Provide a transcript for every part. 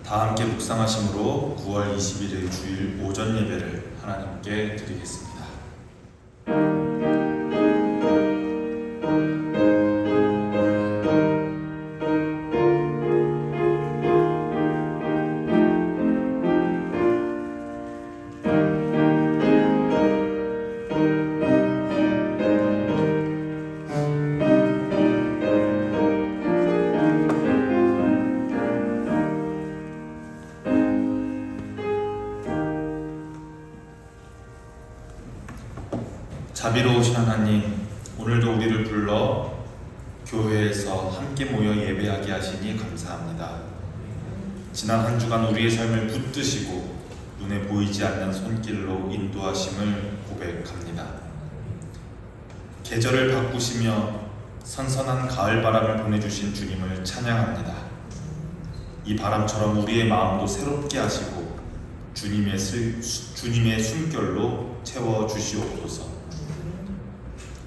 다 함께 묵상하심으로 9월 21일 주일 오전 예배를 하나님께 드리겠습니다. 자비로우신 하나님, 오늘도 우리를 불러 교회에서 함께 모여 예배하게 하시니 감사합니다. 지난 한 주간 우리의 삶을 붙드시고 눈에 보이지 않는 손길로 인도하심을 고백합니다. 계절을 바꾸시며 선선한 가을바람을 보내주신 주님을 찬양합니다. 이 바람처럼 우리의 마음도 새롭게 하시고 주님의 숨결로 채워주시옵소서.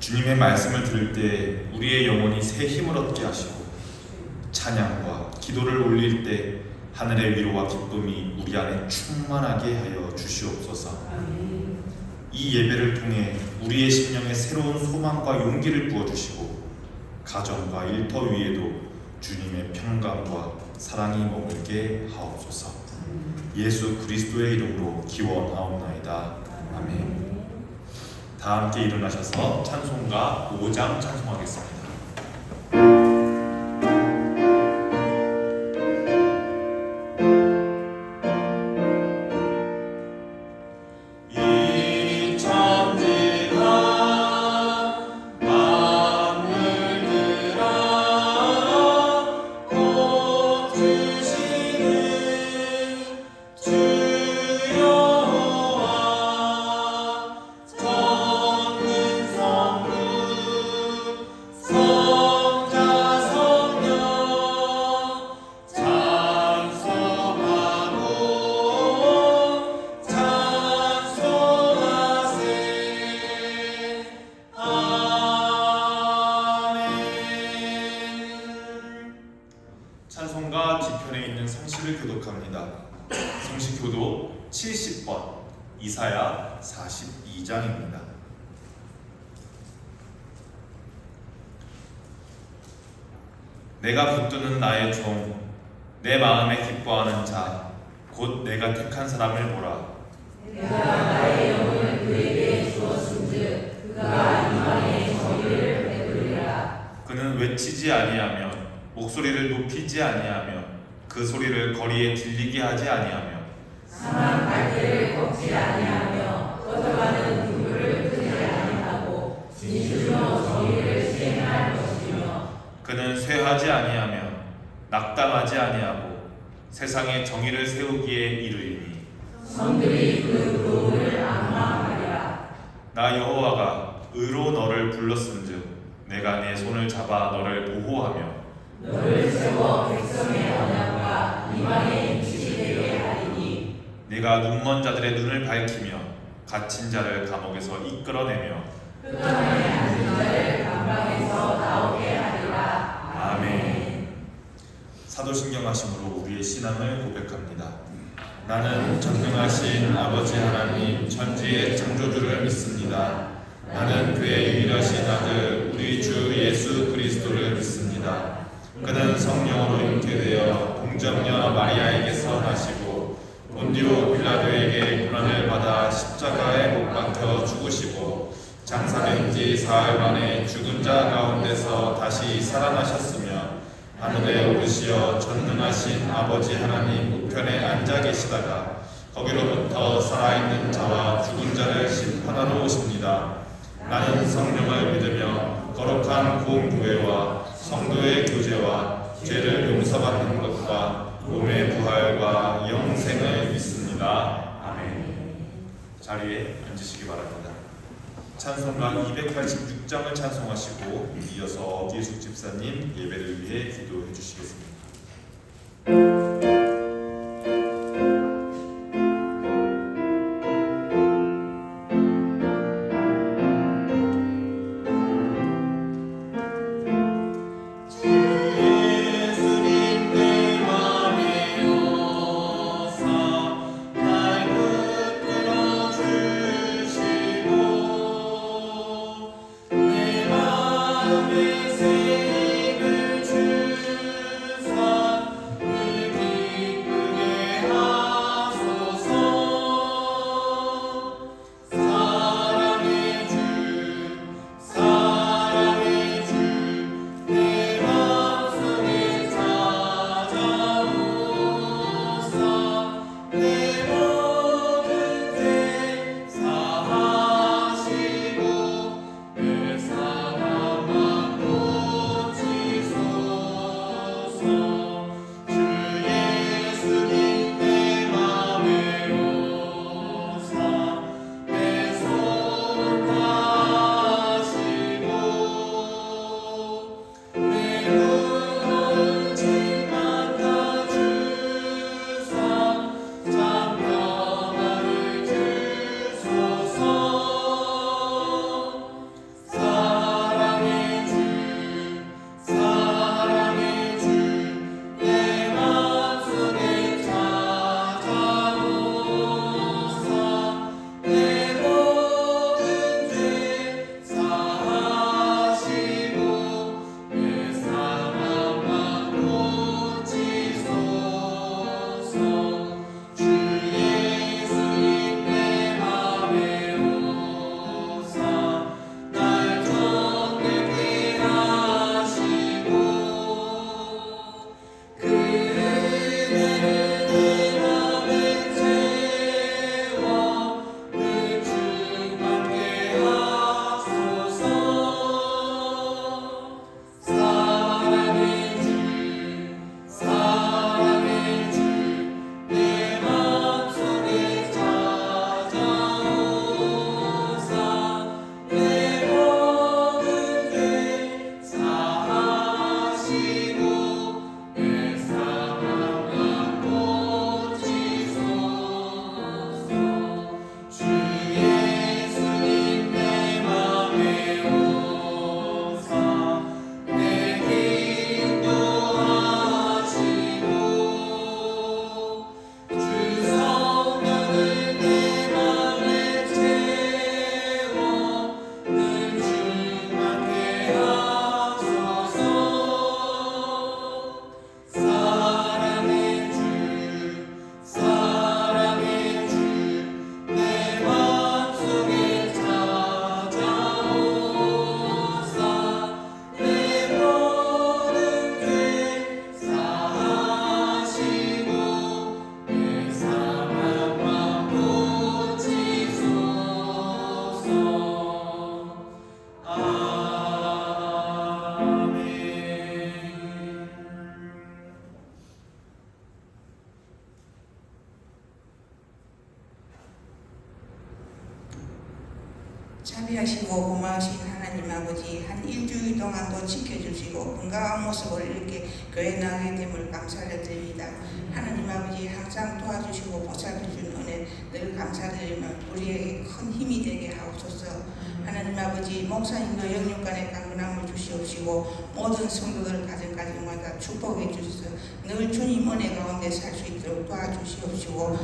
주님의 말씀을 들을 때 우리의 영혼이 새 힘을 얻게 하시고 찬양과 기도를 올릴 때 하늘의 위로와 기쁨이 우리 안에 충만하게 하여 주시옵소서. 이 예배를 통해 우리의 심령에 새로운 소망과 용기를 부어주시고 가정과 일터 위에도 주님의 평강과 사랑이 머물게 하옵소서. 예수 그리스도의 이름으로 기원하옵나이다. 아멘. 다 함께 일어나셔서 찬송가 5장 찬송하겠습니다. 찬송가 뒤편에 있는 성시를 교독합니다. 성시 교독 70번, 이사야 42장입니다. 내가 붙드는 나의 종, 내 마음에 기뻐하는 자, 곧 내가 택한 사람을 보라. 내가 나의 영을 그에게 주었은즉 그가 이방의 정의를 베풀리라. 그는 외치지 아니하며 목소리를 높이지 아니하며 그 소리를 거리에 들리게 하지 아니하며 상한 갈대를 꺾지 아니하며 꺼져가는 불을 끄지 아니하고 진실로 정의를 시행할 것이며 그는 쇠하지 아니하며 낙담하지 아니하고 세상에 정의를 세우기에 이르리니 성들이 그 도를 앙망하리라. 나 여호와가 의로 너를 불렀은즉 내가 내 손을 잡아 너를 보호하며 너를 세워 백성의 언약과 이방의 임시 되게 하리니 네가 눈먼 자들의 눈을 밝히며 갇힌 자를 감옥에서 이끌어내며 흑암에 앉은 자를 감방에서 나오게 하리라. 아멘. 사도신경하심으로 우리의 신앙을 고백합니다. 나는 전능하신 아버지 하나님 천지의 창조주를 믿습니다. 나는 그의 유일하신 아들 우리 주 예수 그리스도를 믿습니다. 그는 성령으로 잉태되어 동정녀 마리아에게서 나시고 본디오 빌라도에게 고난을 받아 십자가에 못 박혀 죽으시고 장사된 지 사흘 만에 죽은 자 가운데서 다시 살아나셨으며 하늘에 오르시어 전능하신 아버지 하나님 우편에 앉아 계시다가 거기로부터 살아있는 자와 죽은 자를 심판하러 오십니다. 나는 성령을 믿으며 거룩한 공교회와 성도의 교제와 죄를 용서받는 것과 몸의 부활과 영생을 믿습니다. 아멘. 자리에 앉으시기 바랍니다. 찬송가 286장을 찬송하시고 이어서 어기숙 집사님 예배를 위해 기도해 주시겠습니다. 예수님 내 맘에요 자비하시고 고마우신 하나님 아버지, 한 일주일 동안도 지켜주시고 건강한 모습을 이렇게 교회 나가게 됨을 감사를 드립니다. 하나님 아버지, 항상 도와주시고 보살펴주는 은혜 늘 감사드리며 우리에게 큰 힘이 되게 하옵소서. 하나님 아버지, 목사님도 영육간의 강건함을 주시옵시고 모든 성도들 가정마다 축복해 주셔서 늘 주님 은혜 가운데 살 수 있도록 도와주시옵시고,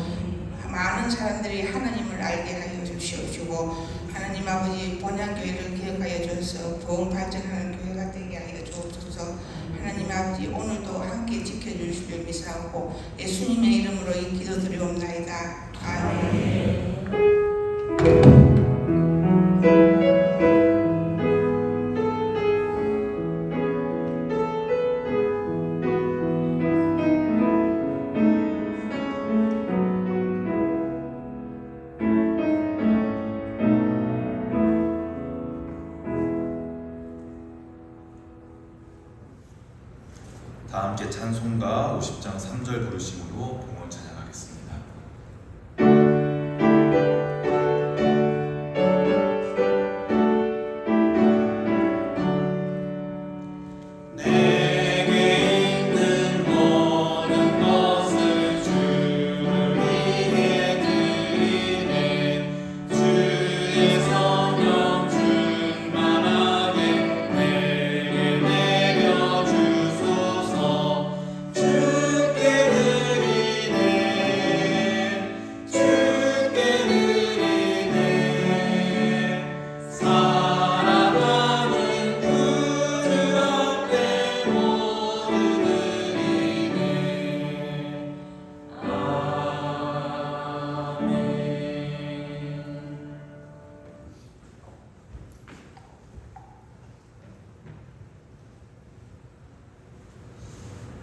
많은 사람들이 하나님을 알게 하여 주시옵시고, 하나님 아버지, 본향교회를 기억하여 주셔서 부흥 발전하는 교회가 되게 하여 주옵소서. 하나님 아버지, 오늘도 함께 지켜주실 줄 믿사옵고 예수님의 이름으로 이 기도 드리옵나이다. 아멘. 다 함께 찬송가 50장 3절 부르심으로 봉헌 찬양하겠습니다.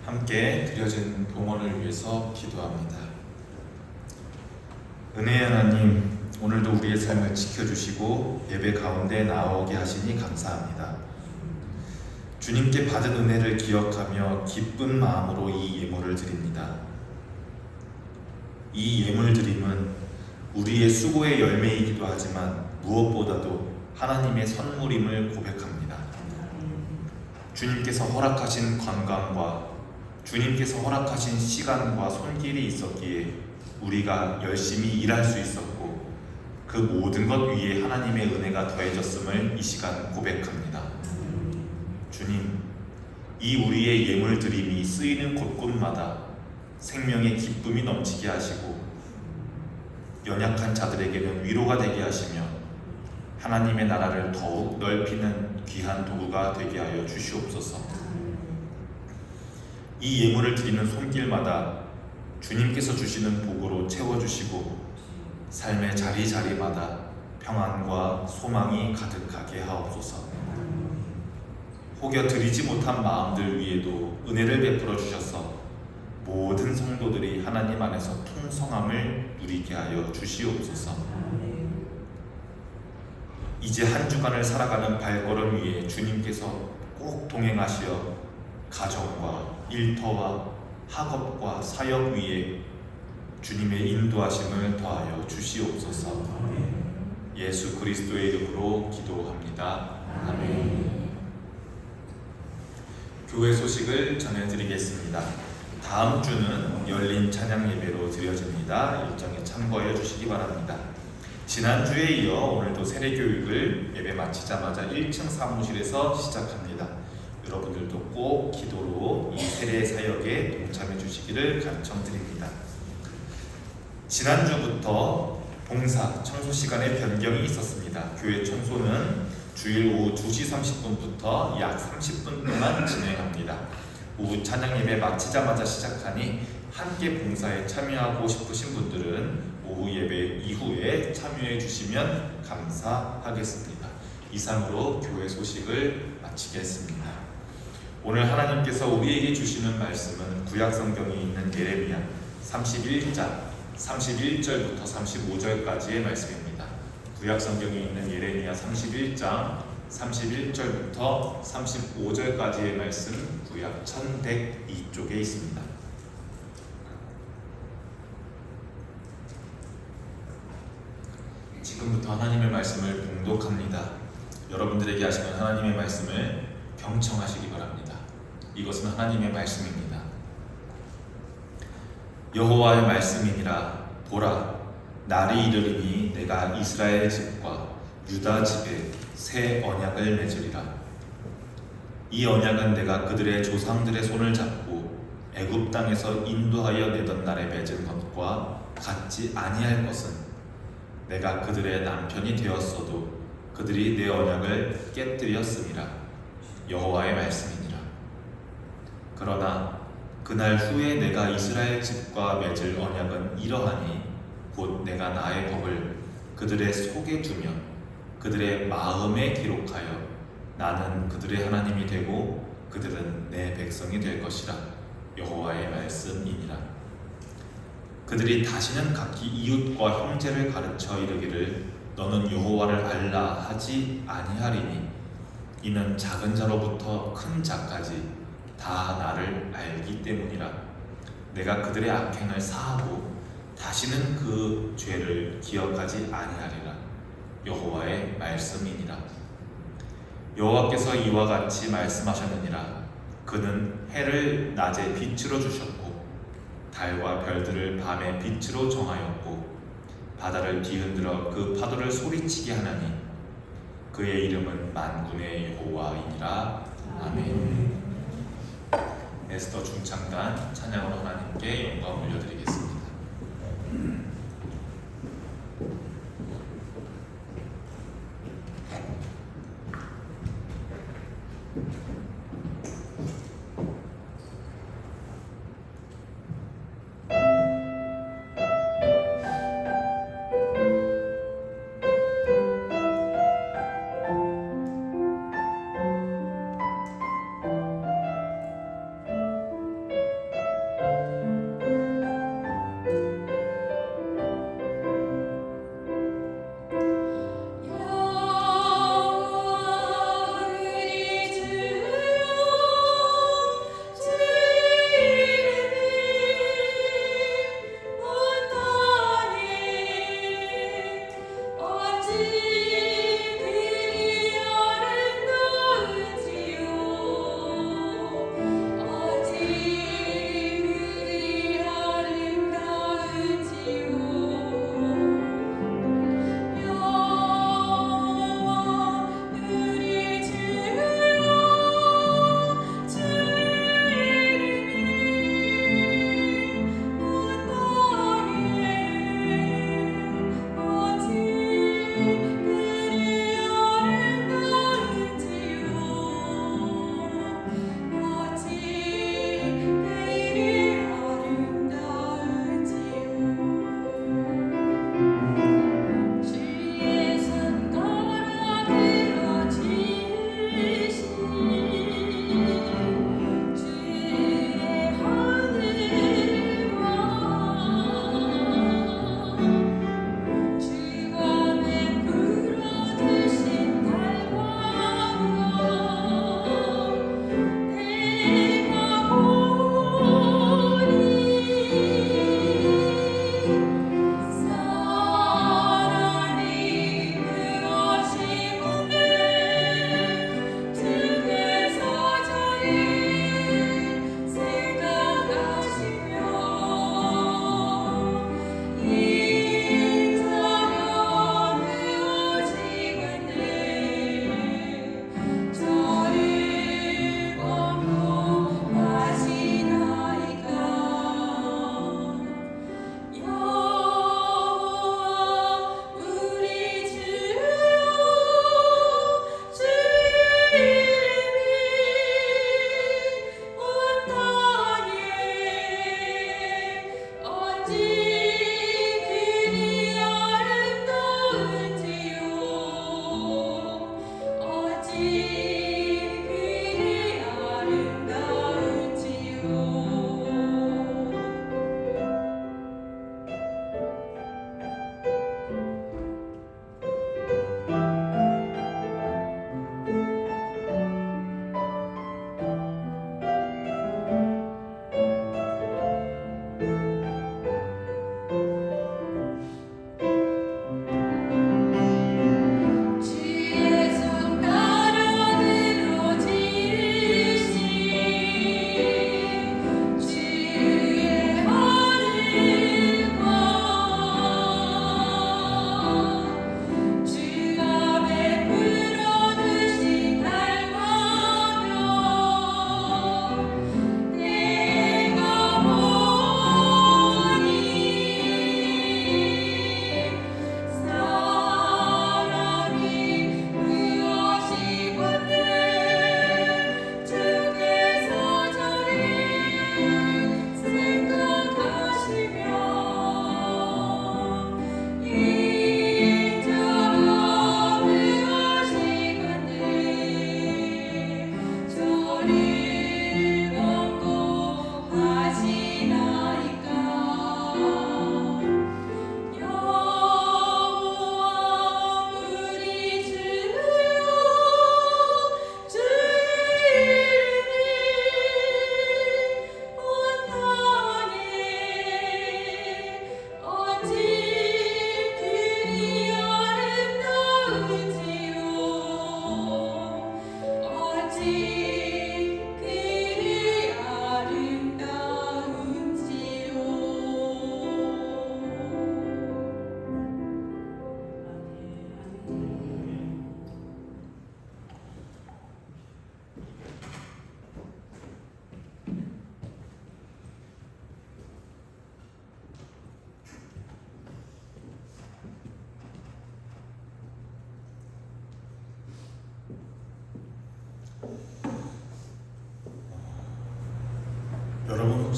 함께 드려진 봉헌을 위해서 기도합니다. 은혜의 하나님, 오늘도 우리의 삶을 지켜주시고 예배 가운데 나오게 하시니 감사합니다. 주님께 받은 은혜를 기억하며 기쁜 마음으로 이 예물을 드립니다. 이 예물 드림은 우리의 수고의 열매이기도 하지만 무엇보다도 하나님의 선물임을 고백합니다. 주님께서 허락하신 건강과 주님께서 허락하신 시간과 손길이 있었기에 우리가 열심히 일할 수 있었고, 그 모든 것 위에 하나님의 은혜가 더해졌음을 이 시간 고백합니다. 주님, 이 우리의 예물 드림이 쓰이는 곳곳마다 생명의 기쁨이 넘치게 하시고 연약한 자들에게는 위로가 되게 하시며 하나님의 나라를 더욱 넓히는 귀한 도구가 되게 하여 주시옵소서. 이 예물을 드리는 손길마다 주님께서 주시는 복으로 채워주시고 삶의 자리자리마다 평안과 소망이 가득하게 하옵소서. 혹여 드리지 못한 마음들 위에도 은혜를 베풀어 주셔서 모든 성도들이 하나님 안에서 풍성함을 누리게 하여 주시옵소서. 이제 한 주간을 살아가는 발걸음 위에 주님께서 꼭 동행하시어 가정과 일터와 학업과 사역 위에 주님의 인도하심을 더하여 주시옵소서. 예수 그리스도의 이름으로 기도합니다. 아멘. 교회 소식을 전해드리겠습니다. 다음 주는 열린 찬양 예배로 드려집니다. 일정에 참고하여 주시기 바랍니다. 지난주에 이어 오늘도 세례교육을 예배 마치자마자 1층 사무실에서 시작합니다. 여러분들도 꼭 기도로 이 세례 사역에 동참해 주시기를 간청드립니다. 지난주부터 봉사, 청소 시간에 변경이 있었습니다. 교회 청소는 주일 오후 2시 30분부터 약 30분 동안 진행합니다. 오후 찬양 예배 마치자마자 시작하니 함께 봉사에 참여하고 싶으신 분들은 오후 예배 이후에 참여해 주시면 감사하겠습니다. 이상으로 교회 소식을 마치겠습니다. 오늘 하나님께서 우리에게 주시는 말씀은 구약성경에 있는 예레미야 31장 31절부터 35절까지의 말씀입니다. 구약성경에 있는 예레미야 31장 31절부터 35절까지의 말씀, 구약 1102쪽에 있습니다. 지금 지금부터 하나님의 말씀을 봉독합니다. 여러분들에게 하시는 하나님의 말씀을 경청하시기 바랍니다. 이것은 하나님의 말씀입니다. 여호와의 말씀이니라. 보라, 날이 이르리니 내가 이스라엘 집과 유다 집에 새 언약을 맺으리라. 이 언약은 내가 그들의 조상들의 손을 잡고 애굽 땅에서 인도하여 내던 날에 맺은 것과 같지 아니할 것은 내가 그들의 남편이 되었어도 그들이 내 언약을 깨뜨렸음이라. 여호와의 말씀이니라. 그러나 그날 후에 내가 이스라엘 집과 맺을 언약은 이러하니 곧 내가 나의 법을 그들의 속에 두며 그들의 마음에 기록하여 나는 그들의 하나님이 되고 그들은 내 백성이 될 것이라. 여호와의 말씀이니라. 그들이 다시는 각기 이웃과 형제를 가르쳐 이르기를 너는 여호와를 알라 하지 아니하리니 이는 작은 자로부터 큰 자까지 다 나를 알기 때문이라. 내가 그들의 악행을 사하고 다시는 그 죄를 기억하지 아니하리라. 여호와의 말씀이니라. 여호와께서 이와 같이 말씀하셨느니라. 그는 해를 낮에 빛으로 주셨고 달과 별들을 밤에 빛으로 정하였고 바다를 뒤흔들어 그 파도를 소리치게 하나니 그의 이름은 만군의 여호와이니라. 아멘. 에스더 중창단 찬양으로 하나님께 영광 올려드리겠습니다.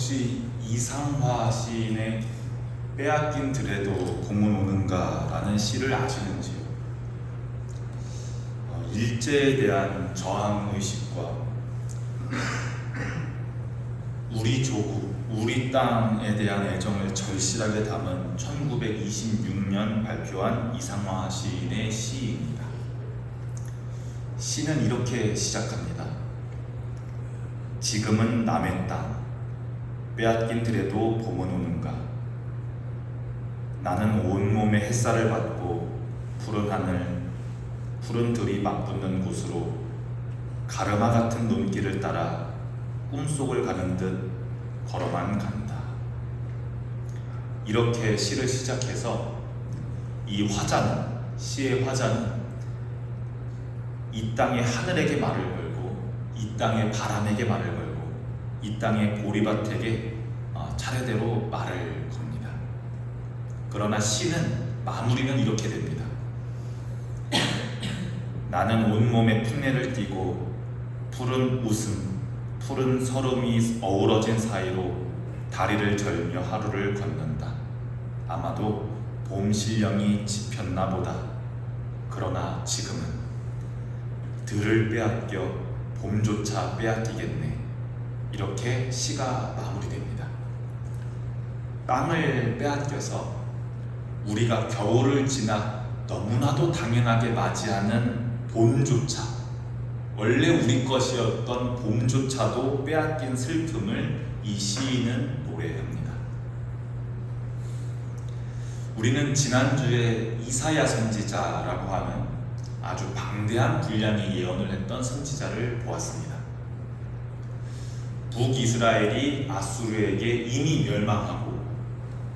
혹시 이상화 시인의 빼앗긴 들에도 봄은 오는가라는 시를 아시는지요? 일제에 대한 저항의식과 우리 조국, 우리 땅에 대한 애정을 절실하게 담은 1926년 발표한 이상화 시인의 시입니다. 시는 이렇게 시작합니다. 지금은 남의 땅, 빼앗긴 들에도 봄은 오는가. 나는 온몸에 햇살을 받고 푸른 하늘, 푸른 들이 맞붙는 곳으로 가르마 같은 눈길을 따라 꿈속을 가는 듯 걸어만 간다. 이렇게 시를 시작해서 이 화자는, 시의 화자는 이 땅의 하늘에게 말을 걸고 이 땅의 바람에게 말을 걸고 이 땅의 보리밭에게 차례대로 말을 겁니다. 그러나 시는 마무리는 이렇게 됩니다. 나는 온몸에 풋내를 띠고 푸른 웃음, 푸른 설움이 어우러진 사이로 다리를 절며 하루를 걷는다. 아마도 봄 신령이 지폈나 보다. 그러나 지금은 들을 빼앗겨 봄조차 빼앗기겠네. 이렇게 시가 마무리됩니다. 땅을 빼앗겨서 우리가 겨울을 지나 너무나도 당연하게 맞이하는 봄조차, 원래 우리 것이었던 봄조차도 빼앗긴 슬픔을 이 시인은 노래합니다. 우리는 지난주에 이사야 선지자라고 하는 아주 방대한 분량의 예언을 했던 선지자를 보았습니다. 북이스라엘이 아수르에게 이미 멸망하고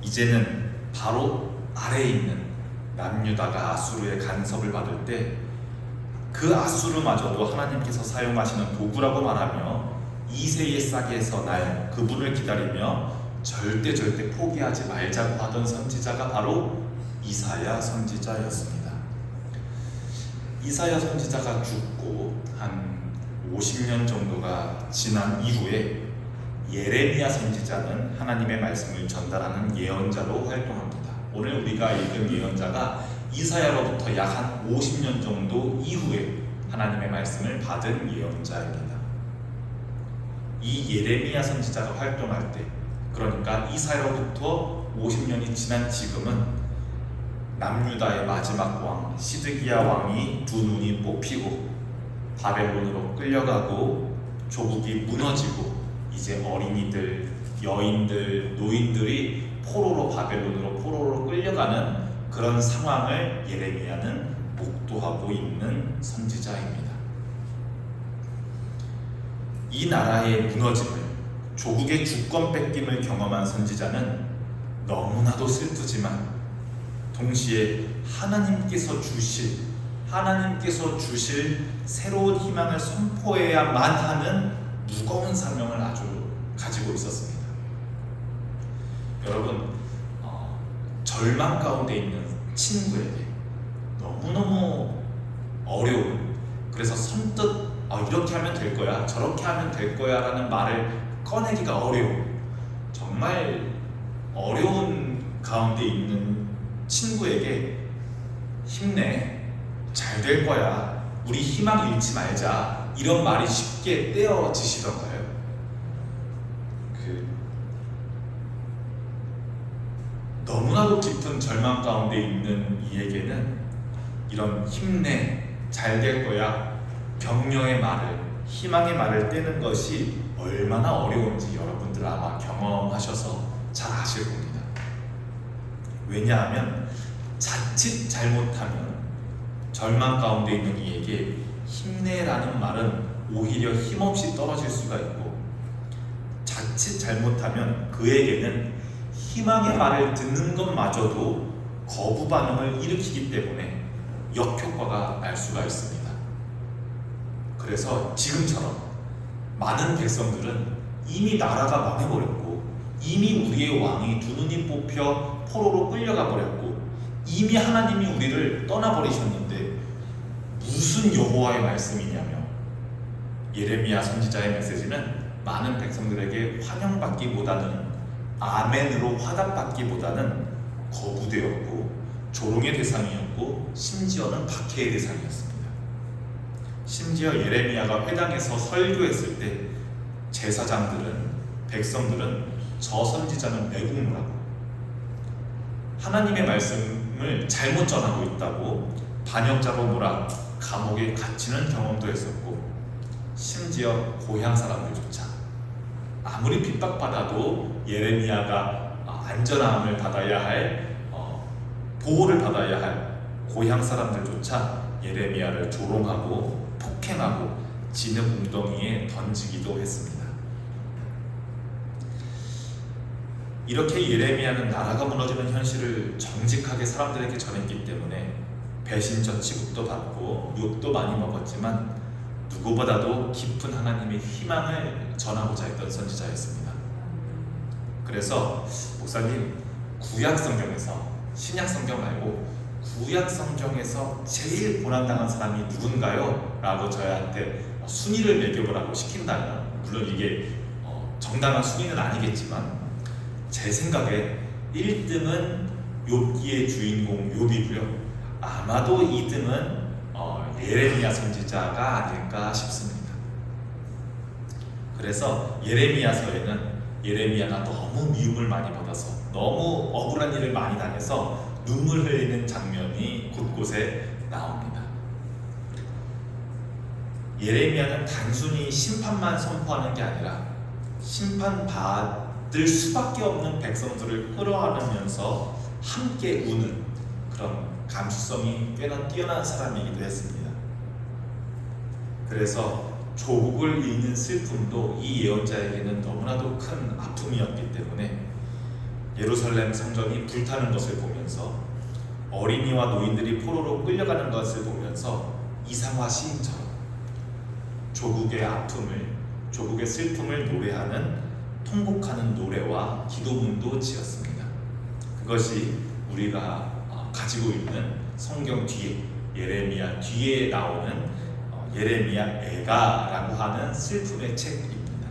이제는 바로 아래에 있는 남유다가 아수르의 간섭을 받을 때 그 아수르마저도 하나님께서 사용하시는 도구라고 말하며 이새의 싹에서 날 그분을 기다리며 절대 포기하지 말자고 하던 선지자가 바로 이사야 선지자였습니다. 이사야 선지자가 죽고 한 50년 정도가 지난 이후에 예레미야 선지자는 하나님의 말씀을 전달하는 예언자로 활동합니다. 오늘 우리가 읽은 예언자가 이사야로부터 약 한 50년 정도 이후에 하나님의 말씀을 받은 예언자입니다. 이 예레미야 선지자가 활동할 때, 그러니까 이사야로부터 50년이 지난 지금은 남유다의 마지막 왕 시드기야 왕이 두 눈이 뽑히고 바벨론으로 끌려가고 조국이 무너지고 이제 어린이들, 여인들, 노인들이 포로로 끌려가는 그런 상황을 예레미야는 목도하고 있는 선지자입니다. 이 나라의 무너짐을, 조국의 주권 뺏김을 경험한 선지자는 너무나도 슬프지만 동시에 하나님께서 주실 새로운 희망을 선포해야만 하는 무거운 사명을 아주 가지고 있었습니다. 여러분, 절망 가운데 있는 친구에게 너무너무 어려운, 그래서 선뜻 이렇게 하면 될 거야, 저렇게 하면 될 거야 라는 말을 꺼내기가 어려운, 정말 어려운 가운데 있는 친구에게 힘내, 잘 될 거야, 우리 희망 잃지 말자, 이런 말이 쉽게 떼어지시던가요? 너무나도 깊은 절망 가운데 있는 이에게는 이런 힘내, 잘 될 거야, 격려의 말을, 희망의 말을 떼는 것이 얼마나 어려운지 여러분들 아마 경험하셔서 잘 아실 겁니다. 왜냐하면 자칫 잘못하면 절망 가운데 있는 이에게 힘내라는 말은 오히려 힘없이 떨어질 수가 있고, 자칫 잘못하면 그에게는 희망의 말을 듣는 것마저도 거부 반응을 일으키기 때문에 역효과가 날 수가 있습니다. 그래서 지금처럼 많은 백성들은 이미 나라가 망해버렸고, 이미 우리의 왕이 두 눈이 뽑혀 포로로 끌려가 버렸고, 이미 하나님이 우리를 떠나버리셨는데 무슨 여호와의 말씀이냐며 예레미야 선지자의 메시지는 많은 백성들에게 환영받기보다는 아멘으로 화답받기보다는 거부되었고 조롱의 대상이었고 심지어는 박해의 대상이었습니다. 심지어 예레미야가 회당에서 설교했을 때 제사장들은 백성들은 저 선지자는 매국노라고 하나님의 말씀을 잘못 전하고 있다고 반역자로 몰아 감옥에 갇히는 경험도 했었고 심지어 고향 사람들조차 아무리 핍박받아도 예레미야가 안전함을 받아야 할 보호를 받아야 할 고향 사람들조차 예레미야를 조롱하고 폭행하고 진흙 웅덩이에 던지기도 했습니다. 이렇게 예레미야는 나라가 무너지는 현실을 정직하게 사람들에게 전했기 때문에 배신자 취급도 받고 욕도 많이 먹었지만 누구보다도 깊은 하나님의 희망을 전하고자 했던 선지자였습니다. 그래서 목사님, 구약 성경에서 신약 성경 말고 구약 성경에서 제일 고난당한 사람이 누군가요? 라고 저희한테 순위를 매겨보라고 시킨다면, 물론 이게 정당한 순위는 아니겠지만 제 생각에 1등은 욥기의 주인공 욥이고요. 아마도 2등은 예레미야 선지자가 아닐까 싶습니다. 그래서 예레미야서에는 예레미야가 너무 미움을 많이 받아서 너무 억울한 일을 많이 당해서 눈물 흘리는 장면이 곳곳에 나옵니다. 예레미야는 단순히 심판만 선포하는 게 아니라 심판받을 수밖에 없는 백성들을 끌어안으면서 함께 우는 그런 감수성이 꽤나 뛰어난 사람이기도 했습니다. 그래서 조국을 잃는 슬픔도 이 예언자에게는 너무나도 큰 아픔이었기 때문에 예루살렘 성전이 불타는 것을 보면서 어린이와 노인들이 포로로 끌려가는 것을 보면서 이상화 시인처럼 조국의 아픔을, 조국의 슬픔을 노래하는 통곡하는 노래와 기도문도 지었습니다. 그것이 우리가 가지고 있는 성경 뒤에, 예레미야 뒤에 나오는 예레미야 애가라고 하는 슬픔의 책입니다.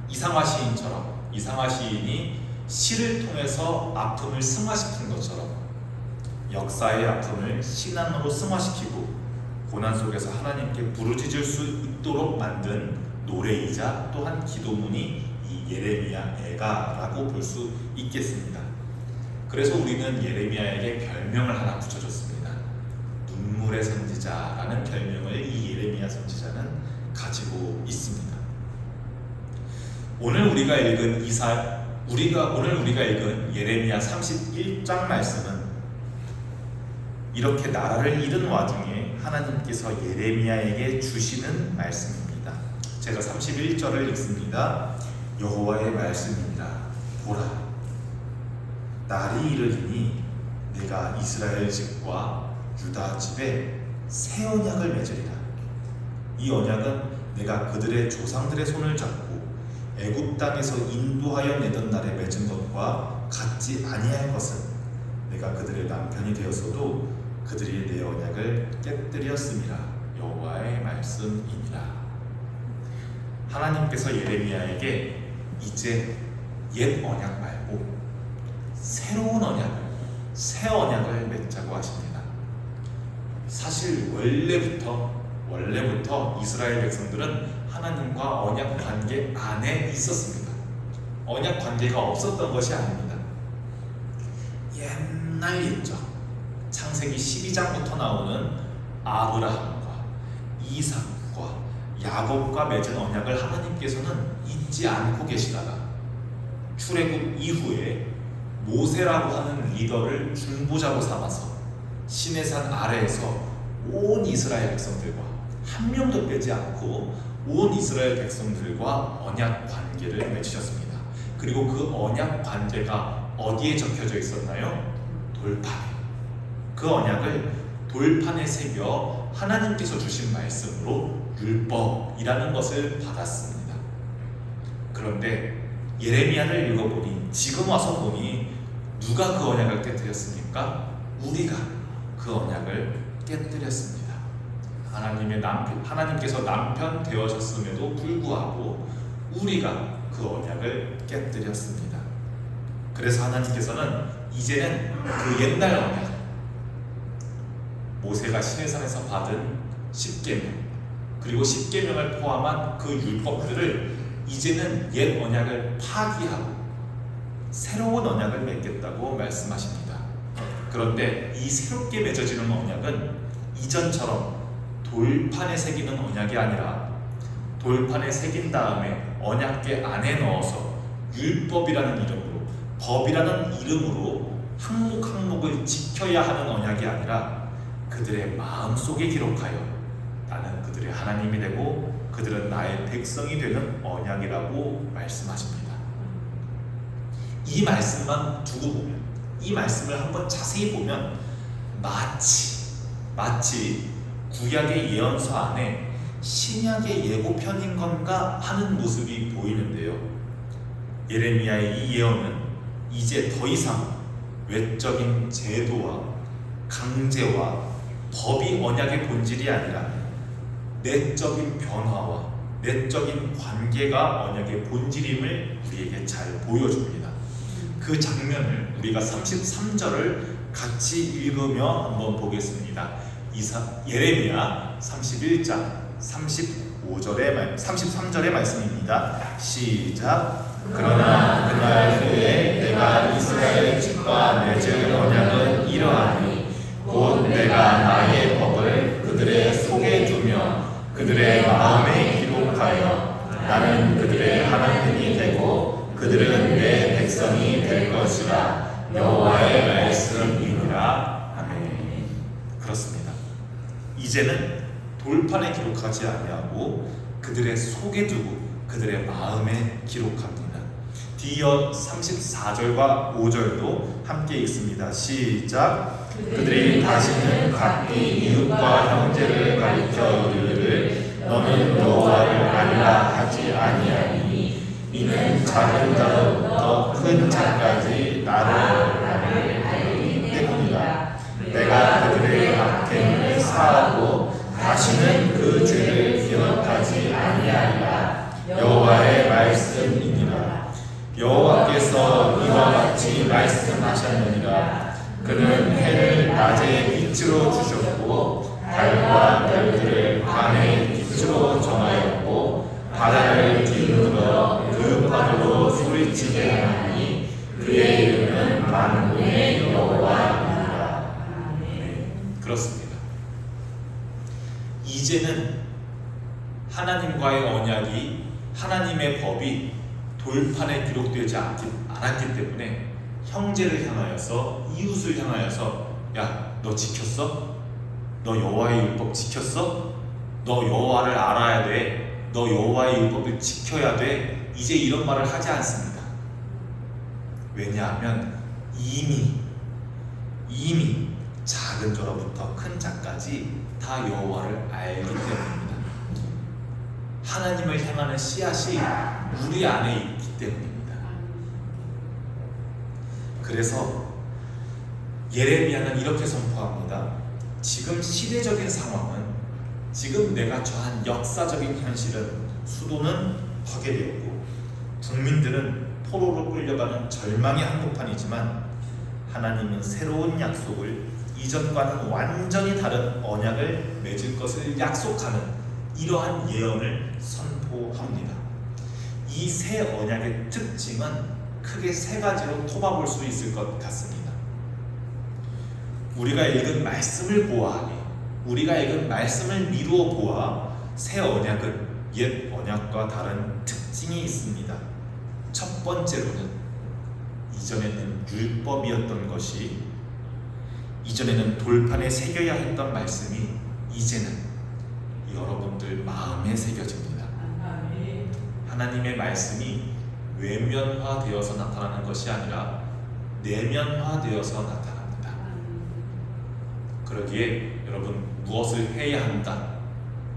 이상화 시인처럼, 이상화 시인이 시를 통해서 아픔을 승화시킨 것처럼 역사의 아픔을 신앙으로 승화시키고 고난 속에서 하나님께 부르짖을 수 있도록 만든 노래이자 또한 기도문이 이 예레미야 애가라고 볼 수 있겠습니다. 그래서 우리는 예레미야에게 별명을 하나 붙여줬습니다. 눈물의 선지자라는 별명을 이 예레미야 선지자는 가지고 있습니다. 오늘 우리가 읽은 예레미야 31장 말씀은 이렇게 나라를 잃은 와중에 하나님께서 예레미야에게 주시는 말씀입니다. 제가 31절을 읽습니다. 여호와의 말씀입니다. 보라, 날이 이르리니 내가 이스라엘 집과 유다 집에 새 언약을 맺으리라. 이 언약은 내가 그들의 조상들의 손을 잡고 애굽 땅에서 인도하여 내던 날에 맺은 것과 같지 아니할 것은 내가 그들의 남편이 되었어도 그들이 내 언약을 깨뜨렸음이라. 여호와의 말씀이니라. 하나님께서 예레미야에게 이제 옛 언약 말고 새로운 언약을, 새 언약을 맺자고 하십니다. 사실 원래부터 이스라엘 백성들은 하나님과 언약 관계 안에 있었습니다. 언약 관계가 없었던 것이 아닙니다. 옛날 옛적 창세기 12장부터 나오는 아브라함과 이삭과 야곱과 맺은 언약을 하나님께서는 잊지 않고 계시다가 출애굽 이후에 모세라고 하는 리더를 중보자로 삼아서 시내산 아래에서 온 이스라엘 백성들과 한 명도 빼지 않고 온 이스라엘 백성들과 언약 관계를 맺으셨습니다. 그리고 그 언약 관계가 어디에 적혀져 있었나요? 돌판에. 그 언약을 돌판에 새겨 하나님께서 주신 말씀으로 율법이라는 것을 받았습니다. 그런데 예레미야를 읽어보니, 지금 와서 보니 누가 그 언약을 깨뜨렸습니까? 우리가 그 언약을 깨뜨렸습니다. 하나님께서 남편 되어졌음에도 불구하고 우리가 그 언약을 깨뜨렸습니다. 그래서 하나님께서는 이제는 그 옛날 언약, 모세가 시내산에서 받은 십계명, 그리고 십계명을 포함한 그 율법들을 이제는 옛 언약을 파기하고 새로운 언약을 맺겠다고 말씀하십니다. 그런데 이 새롭게 맺어지는 언약은 이전처럼 돌판에 새기는 언약이 아니라 돌판에 새긴 다음에 언약궤 안에 넣어서 율법이라는 이름으로, 법이라는 이름으로 항목 항목을 지켜야 하는 언약이 아니라 그들의 마음속에 기록하여 나는 그들의 하나님이 되고 그들은 나의 백성이 되는 언약이라고 말씀하십니다. 이 말씀만 두고 보면, 이 말씀을 한번 자세히 보면 마치 구약의 예언서 안에 신약의 예고편인 건가 하는 모습이 보이는데요. 예레미야의 이 예언은 이제 더 이상 외적인 제도와 강제와 법이 언약의 본질이 아니라 내적인 변화와 내적인 관계가 언약의 본질임을 우리에게 잘 보여줍니다. 그 장면을 우리가 33절을 같이 읽으며 한번 보겠습니다. 예레미야 31장 33절의 말씀입니다. 시작. 그러나 그날 후에 내가 이스라엘 집과 맺을 언약은 이러하니 곧 내가 나의 법을 그들의 속에 두며 그들의 마음에 기록하여 나는 그들의 하나님이 되고 그들은 내 백성이 될 것이라 여호와의 말씀이니라. 아멘. 그렇습니다. 이제는 돌판에 기록하지 아니하고 그들의 속에 두고 그들의 마음에 기록합니다. 뒤이어 34절과 5절도 함께 읽습니다. 시작. 그들이 다시는 각기 이웃과 형제를 가리켜 이르기를 너는 여호와를 알라 하지 아니하니 이는 작은 자로부터 큰 자까지 나를 알기 때문이다. 내가 그들의 악행을 사하고 다시는 그 죄를 기억하지 아니하리라. 여호와의 말씀이니라. 여호와께서 이와 같이 말씀하셨느니라. 그는 해를 낮에 빛으로 주셨고 달과 별들을 밤에 빛으로 정하였고 바다를 뒤흔들어 그 파도로 소리치게 하니 그의 이름은 만군의 여호와이니라. 그렇습니다. 이제는 하나님과의 언약이, 하나님의 법이 돌판에 기록되지 않았기 때문에 형제를 향하여서, 이웃을 향하여서 야, 너 지켰어? 너 여호와의 율법 지켰어? 너 여호와를 알아야 돼. 너 여호와의 율법을 지켜야 돼. 이제 이런 말을 하지 않습니다. 왜냐하면 이미 작은 자로부터 큰 자까지 다 여호와를 알기 때문입니다. 하나님을 향하는 씨앗이 우리 안에 있기 때문입니다. 그래서 예레미야는 이렇게 선포합니다. 지금 시대적인 상황은, 지금 내가 처한 역사적인 현실은 수도는 파괴되었고 국민들은 포로로 끌려가는 절망의 한복판이지만 하나님은 새로운 약속을, 이전과는 완전히 다른 언약을 맺을 것을 약속하는 이러한 예언을 선포합니다. 이 새 언약의 특징은 크게 세 가지로 꼽아볼 수 있을 것 같습니다. 우리가 읽은 말씀을 보아하니, 우리가 읽은 말씀을 미루어 보아 새 언약은 옛 언약과 다른 특징이 있습니다. 첫 번째로는 이전에는 율법이었던 것이, 이전에는 돌판에 새겨야 했던 말씀이 이제는 여러분들 마음에 새겨집니다. 하나님의 말씀이 외면화되어서 나타나는 것이 아니라 내면화되어서 나타납니다. 그러기에 여러분, 무엇을 해야 한다,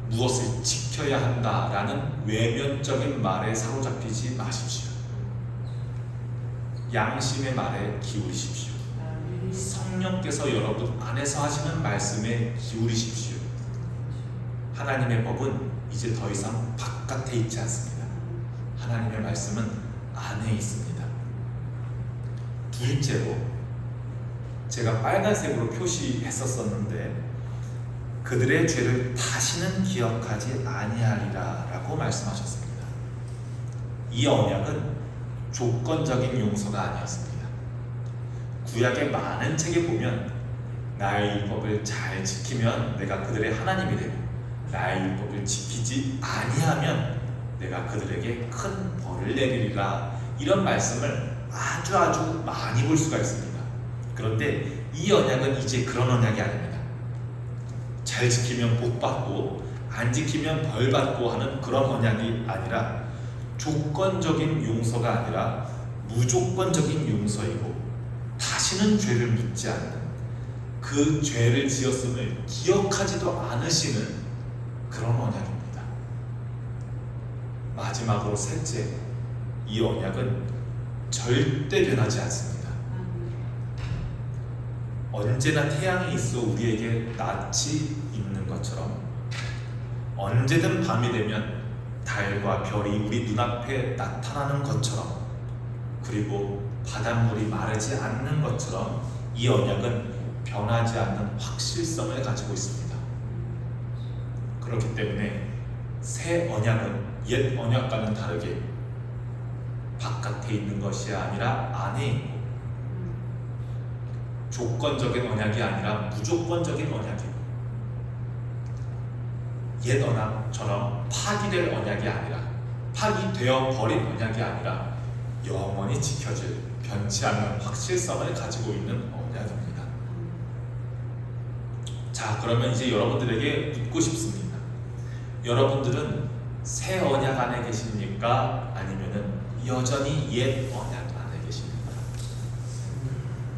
무엇을 지켜야 한다라는 외면적인 말에 사로잡히지 마십시오. 양심의 말에 기울이십시오. 성령께서 여러분 안에서 하시는 말씀에 기울이십시오. 하나님의 법은 이제 더 이상 바깥에 있지 않습니다. 하나님의 말씀은 안에 있습니다. 둘째로, 제가 빨간색으로 표시했었는데 그들의 죄를 다시는 기억하지 아니하리라 라고 말씀하셨습니다. 이 언약은 조건적인 용서가 아니었습니다. 구약의 많은 책에 보면 나의 율법을 잘 지키면 내가 그들의 하나님이 되고 나의 율법을 지키지 아니하면 내가 그들에게 큰 벌을 내리리라, 이런 말씀을 아주 많이 볼 수가 있습니다. 그런데 이 언약은 이제 그런 언약이 아닙니다. 잘 지키면 복 받고 안 지키면 벌 받고 하는 그런 언약이 아니라 조건적인 용서가 아니라 무조건적인 용서이고 다시는 죄를 묻지 않는, 그 죄를 지었음을 기억하지도 않으시는 그런 언약입니다. 마지막으로 셋째, 이 언약은 절대 변하지 않습니다. 언제나 태양이 있어 우리에게 낯이 있는 것처럼, 언제든 밤이 되면 달과 별이 우리 눈앞에 나타나는 것처럼, 그리고 바닷물이 마르지 않는 것처럼 이 언약은 변하지 않는 확실성을 가지고 있습니다. 그렇기 때문에 새 언약은 옛 언약과는 다르게 바깥에 있는 것이 아니라 안에 있고, 조건적인 언약이 아니라 무조건적인 언약이고, 옛 언약처럼 파기될 언약이 아니라, 파기되어 버린 언약이 아니라 영원히 지켜질 변치 않는 확실성을 가지고 있는 언약입니다. 자, 그러면 이제 여러분들에게 묻고 싶습니다. 여러분들은 새 언약 안에 계십니까? 아니면은 여전히 옛 언약 안에 계십니까?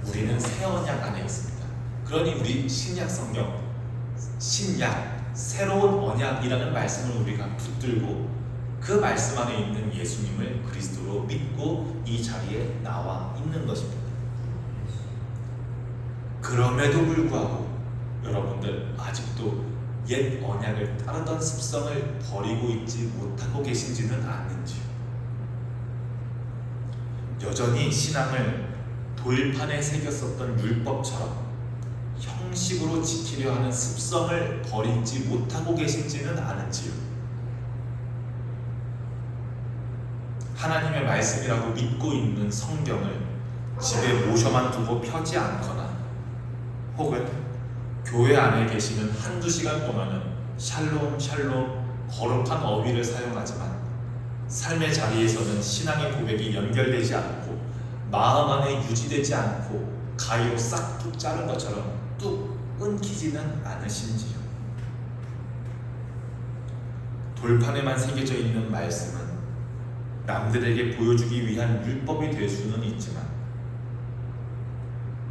우리는 새 언약 안에 있습니다. 그러니 우리 신약 성경, 신약, 새로운 언약이라는 말씀을 우리가 붙들고 그 말씀 안에 있는 예수님을 그리스도로 믿고 이 자리에 나와 있는 것입니다. 그럼에도 불구하고 여러분들 아직도 옛 언약을 따르던 습성을 버리고 있지 못하고 계신지는 않는지요? 여전히 신앙을 돌판에 새겼었던 율법처럼 형식으로 지키려 하는 습성을 버리지 못하고 계신지는 않은지요? 하나님의 말씀이라고 믿고 있는 성경을 집에 모셔만 두고 펴지 않거나, 혹은 교회 안에 계시는 한두 시간 동안은 샬롬 샬롬 거룩한 어휘를 사용하지만 삶의 자리에서는 신앙의 고백이 연결되지 않고 마음 안에 유지되지 않고 가위로 싹둑 자른 것처럼 뚝 끊기지는 않으신지요? 돌판에만 새겨져 있는 말씀은 남들에게 보여주기 위한 율법이 될 수는 있지만,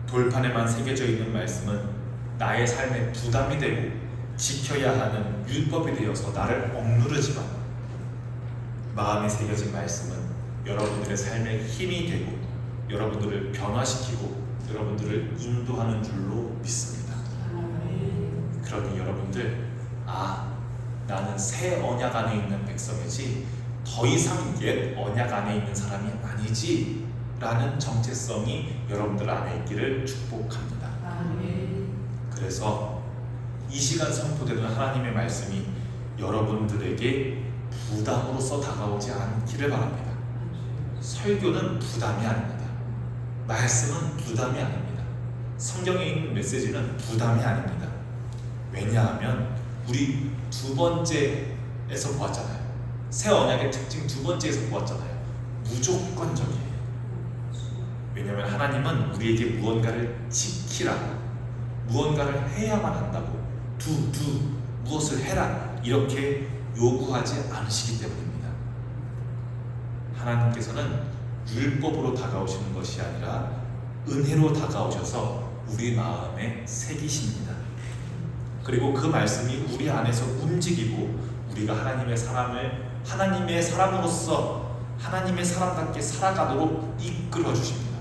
돌판에만 새겨져 있는 말씀은 나의 삶에 부담이 되고 지켜야 하는 율법이 되어서 나를 억누르지만, 마음에 새겨진 말씀은 여러분들의 삶에 힘이 되고 여러분들을 변화시키고 여러분들을 인도하는 줄로 믿습니다. 그러니 여러분들, 나는 새 언약 안에 있는 백성이지 더 이상 옛 언약 안에 있는 사람이 아니지 라는 정체성이 여러분들 안에 있기를 축복합니다. 그래서 이 시간 선포되는 하나님의 말씀이 여러분들에게 부담으로서 다가오지 않기를 바랍니다. 설교는 부담이 아닙니다. 말씀은 부담이 아닙니다. 성경에 있는 메시지는 부담이 아닙니다. 왜냐하면 우리 두 번째에서 보았잖아요. 새 언약의 특징 두 번째에서 보았잖아요. 무조건적이에요. 왜냐하면 하나님은 우리에게 무언가를 지키라고, 무언가를 해야만 한다고, 무엇을 해라 이렇게 요구하지 않으시기 때문입니다. 하나님께서는 율법으로 다가오시는 것이 아니라 은혜로 다가오셔서 우리 마음에 새기십니다. 그리고 그 말씀이 우리 안에서 움직이고 우리가 하나님의 사람으로서 하나님의 사람답게 살아가도록 이끌어 주십니다.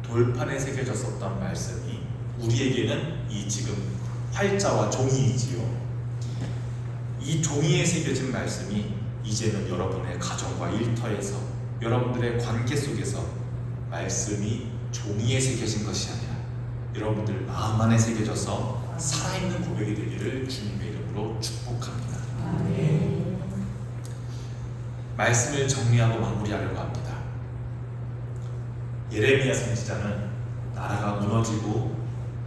돌판에 새겨졌었던 말씀이 우리에게는 이 지금 활자와 종이이지요. 이 종이에 새겨진 말씀이 이제는 여러분의 가정과 일터에서, 여러분들의 관계 속에서 말씀이 종이에 새겨진 것이 아니라 여러분들 마음 안에 새겨져서 살아있는 고백이 되기를 주님의 이름으로 축복합니다. 말씀을 정리하고 마무리하려고 합니다. 예레미야 선지자는 나라가 무너지고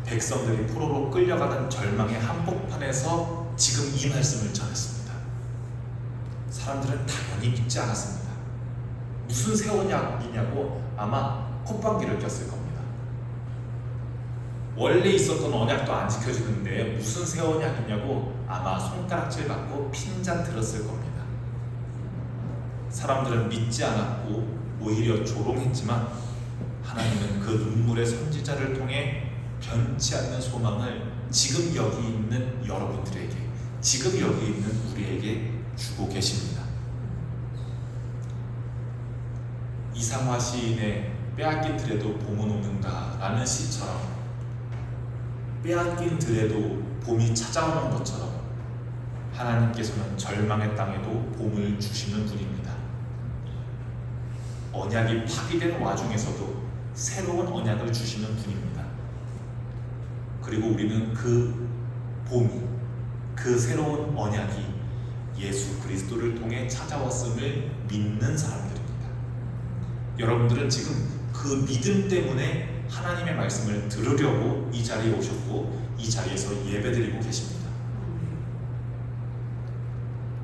백성들이 포로로 끌려가는 절망의 한복판에서 지금 이 말씀을 전했습니다. 사람들은 당연히 믿지 않았습니다. 무슨 새 언약이냐고 아마 콧방귀를 꼈을 겁니다. 원래 있었던 언약도 안 지켜주는데 무슨 새 언약이냐고 아마 손가락질 받고 핀잔 들었을 겁니다. 사람들은 믿지 않았고 오히려 조롱했지만 하나님은 그 눈물의 선지자를 통해 변치 않는 소망을 지금 여기 있는 여러분들에게, 지금 여기 있는 우리에게 주고 계십니다. 이상화 시인의 빼앗긴 들에도 봄은 오는다 라는 시처럼 빼앗긴 들에도 봄이 찾아오는 것처럼 하나님께서는 절망의 땅에도 봄을 주시는 분입니다. 언약이 파기된 와중에서도 새로운 언약을 주시는 분입니다. 그리고 우리는 그 봄이, 그 새로운 언약이 예수 그리스도를 통해 찾아왔음을 믿는 사람들입니다. 여러분들은 지금 그 믿음 때문에 하나님의 말씀을 들으려고 이 자리에 오셨고 이 자리에서 예배드리고 계십니다.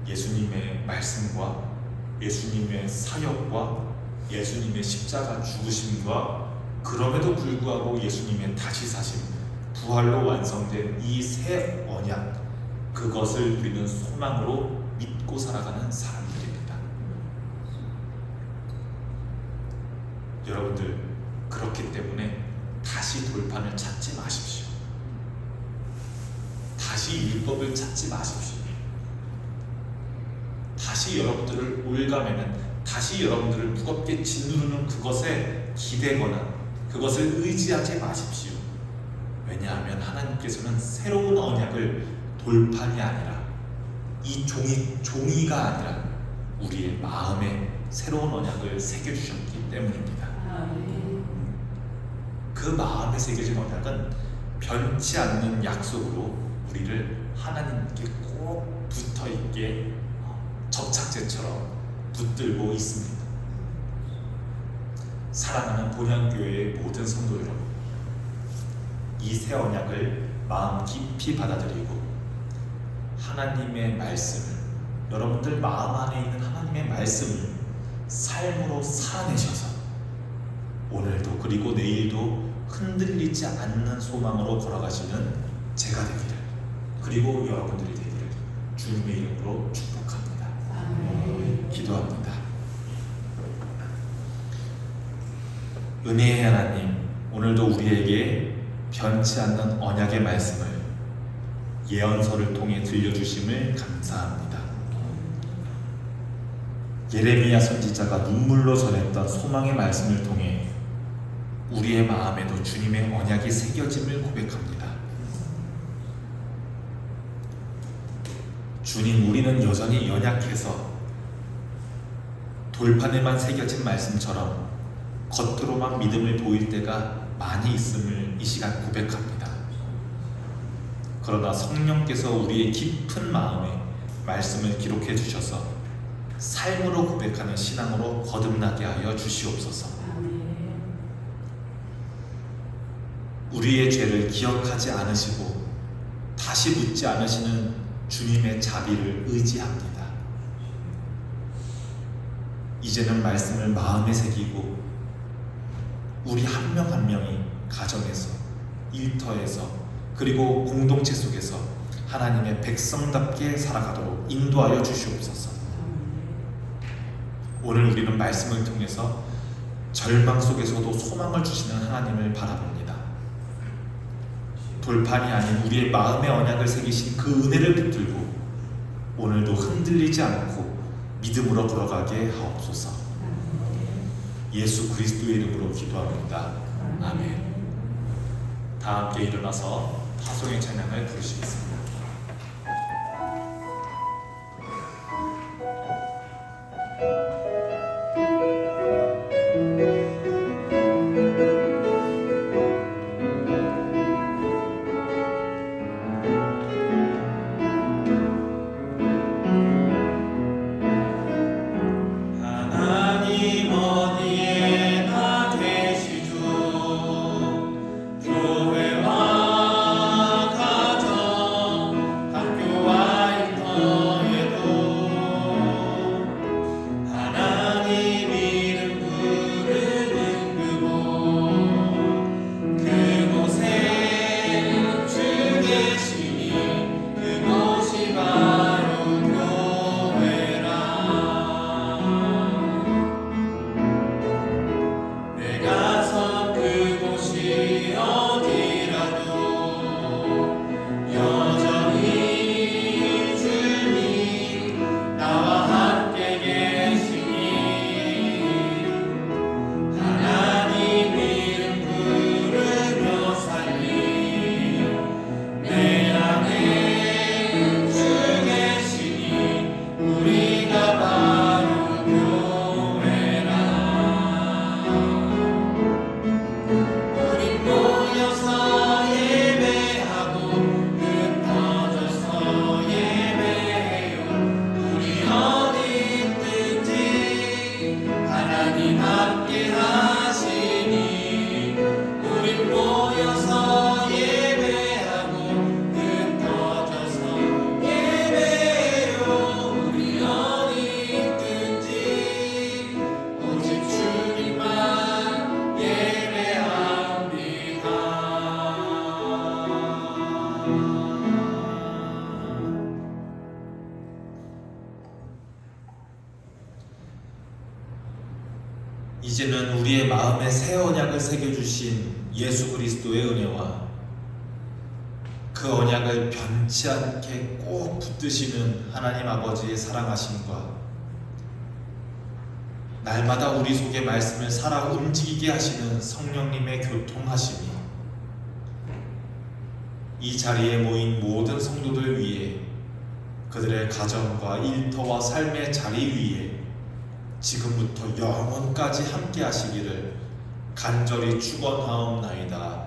예수님의 말씀과 예수님의 사역과 예수님의 십자가 죽으심과 그럼에도 불구하고 예수님의 다시 사심, 부활로 완성된 이 새 언약, 그것을 우리는 소망으로 믿고 살아가는 사람들입니다. 여러분들, 그렇기 때문에 다시 돌판을 찾지 마십시오. 다시 율법을 찾지 마십시오. 다시 여러분들을 올가매는, 다시 여러분들을 무겁게 짓누르는 그것에 기대거나 그것을 의지하지 마십시오. 왜냐하면 하나님께서는 새로운 언약을 돌판이 아니라 이 종이가 아니라 우리의 마음에 새로운 언약을 새겨주셨기 때문입니다. 그 마음에 새겨진 언약은 변치 않는 약속으로 우리를 하나님께 꼭 붙어있게 접착제처럼 붙들고 있습니다. 사랑하는 본향교회의 모든 성도 여러분, 이 새 언약을 마음 깊이 받아들이고 하나님의 말씀을, 여러분들 마음 안에 있는 하나님의 말씀을 삶으로 살아내셔서 오늘도 그리고 내일도 흔들리지 않는 소망으로 걸어가시는 제가 되기를, 그리고 여러분들이 되기를 주님의 이름으로 축복합니다. 기도합니다. 은혜의 하나님, 오늘도 우리에게 변치 않는 언약의 말씀을 예언서를 통해 들려주심을 감사합니다. 예레미야 선지자가 눈물로 전했던 소망의 말씀을 통해 우리의 마음에도 주님의 언약이 새겨짐을 고백합니다. 주님, 우리는 여전히 연약해서 돌판에만 새겨진 말씀처럼 겉으로만 믿음을 보일 때가 많이 있음을 이 시간 고백합니다. 그러나 성령께서 우리의 깊은 마음에 말씀을 기록해 주셔서 삶으로 고백하는 신앙으로 거듭나게 하여 주시옵소서. 우리의 죄를 기억하지 않으시고 다시 묻지 않으시는 주님의 자비를 의지합니다. 이제는 말씀을 마음에 새기고 우리 한 명 한 명이 가정에서, 일터에서, 그리고 공동체 속에서 하나님의 백성답게 살아가도록 인도하여 주시옵소서. 오늘 우리는 말씀을 통해서 절망 속에서도 소망을 주시는 하나님을 바라봅니다. 돌판이 아닌 우리의 마음의 언약을 새기신 그 은혜를 붙들고 오늘도 흔들리지 않고 믿음으로 걸어가게 하옵소서. 예수 그리스도의 이름으로 기도합니다. 아멘. 다 함께 일어나서 화성의 찬양을 부르시겠습니다. 하나님 어디에나 계시죠. 교회와 가정, 학교와 일터에도 하나님 이름 부르는 그곳에 주 계시니 그곳이 바로 교회라. 내가 선 그곳이 어디라도 여전히 주님 나와 함께 계시니 하나님 이름 부르며 살리 내 안에 주 계시니 우리가 바로 교회라. 우리 모여서 예배하고 흩어져서 예배해요. 우리 어디 있든지 하나님 함께 하시니 우리 모여서 예배하고 흩어져서 예배해요. 우리 어디 있든지 오직 주님만 예배합니다. 이제는 우리의 마음에 새 언약을 새겨주신 예수 그리스도의 은혜와 그 언약을 변치 않게 꼭 붙드시는 하나님 아버지의 사랑하심과 날마다 우리 속에 말씀을 살아 움직이게 하시는 성령님의 교통하심이 이 자리에 모인 모든 성도들 위해 그들의 가정과 일터와 삶의 자리 위에 지금부터 영원까지 함께 하시기를 간절히 축원하옵나이다.